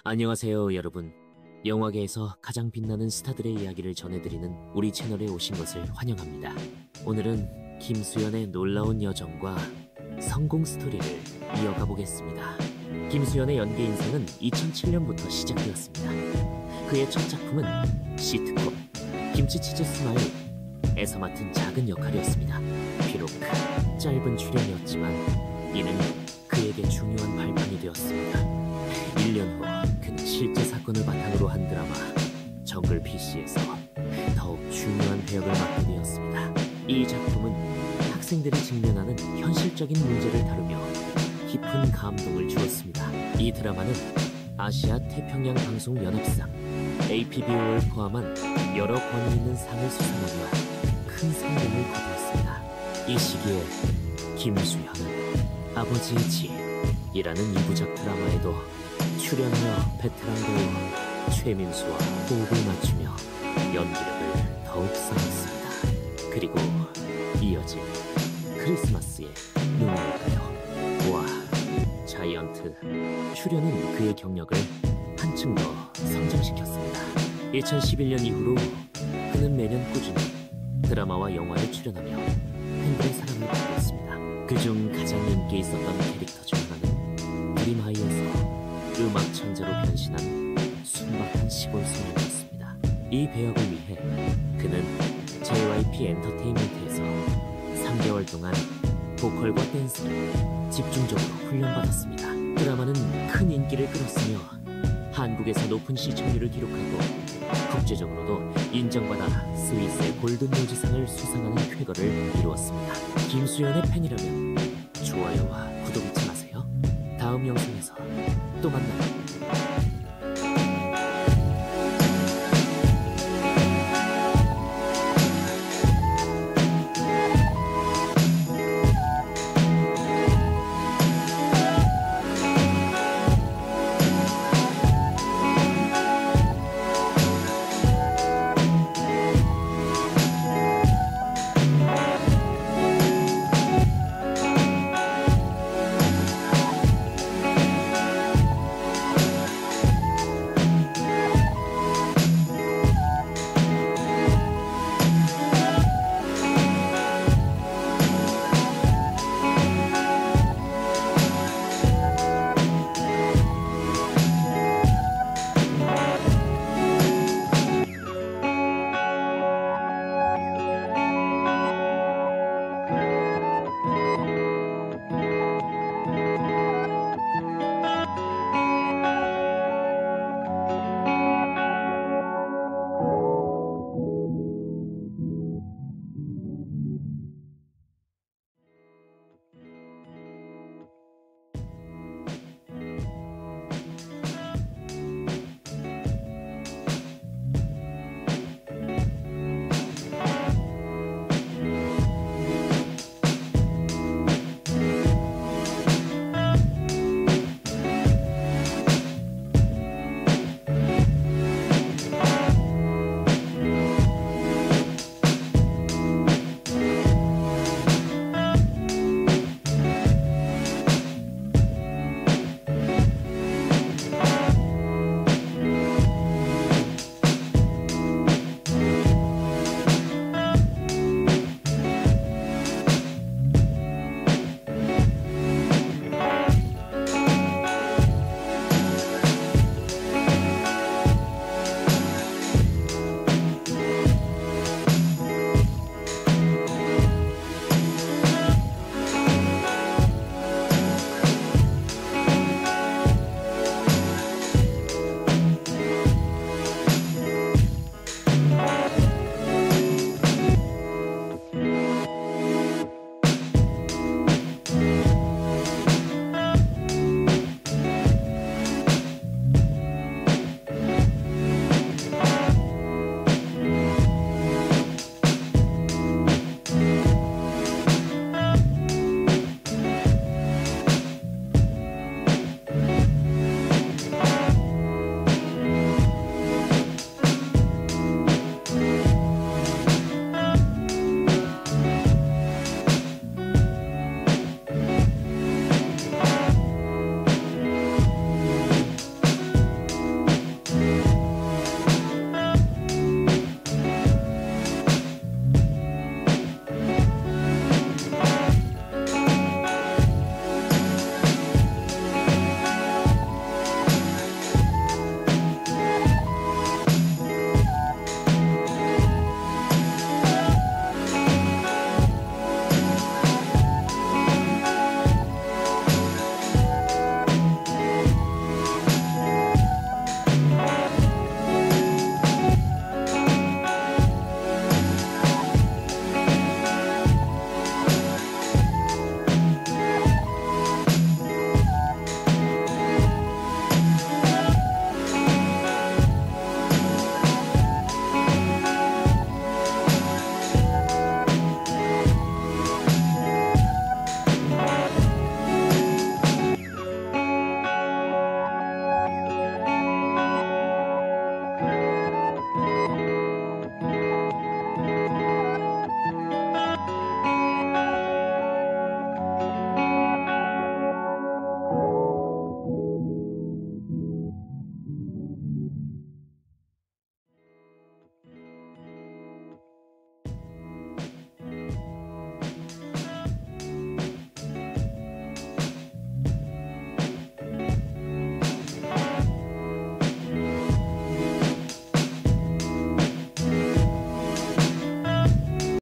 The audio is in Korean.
안녕하세요, 여러분. 영화계에서 가장 빛나는 스타들의 이야기를 전해드리는 우리 채널에 오신 것을 환영합니다. 오늘은 김수현의 놀라운 여정과 성공 스토리를 이어가 보겠습니다. 김수현의 연기 인생은 2007년부터 시작되었습니다. 그의 첫 작품은 시트콤 김치치즈 스마일에서 맡은 작은 역할이었습니다. 비록 짧은 출연이었지만 이는 그에게 중요한 발판이 되었습니다. 1년 후 그는 실제 사건을 바탕으로 한 드라마 정글 PC에서 더욱 중요한 배역을 맡게 되었습니다. 이 작품은 학생들이 직면하는 현실적인 문제를 다루며 깊은 감동을 주었습니다. 이 드라마는 아시아 태평양 방송 연합상, APBO를 포함한 여러 권위 있는 상을 수상하며 큰 성공을 거두었습니다. 이 시기에 김수현은 아버지의 지이라는 2부작 드라마에도 출연하여 베테랑 배우 최민수와 호흡을 맞추며 연기력을 더욱 쌓았습니다. 그리고 이어진 크리스마스의 눈물가요 와 자이언트 출연은 그의 경력을 한층 더 성장시켰습니다. 2011년 이후로 그는 매년 꾸준히 드라마와 영화에 출연하며 팬들의 사랑을 받고 있습니다. 그중 가장 인기 있었던 캐릭터 중 하나는 드림하이에서 음악 천재로 변신한 순박한 시골 소년이었습니다. 이 배역을 위해 그는 JYP 엔터테인먼트에서 3개월 동안 보컬과 댄스를 집중적으로 훈련받았습니다. 드라마는 큰 인기를 끌었으며 한국에서 높은 시청률을 기록하고 국제적으로도 인정받아 스위스의 골든 뮤지상을 수상하는 쾌거를 이루었습니다. 김수현의 팬이라면 좋아요와 구독 잊지 마세요. 다음 영상에서 또 만나요.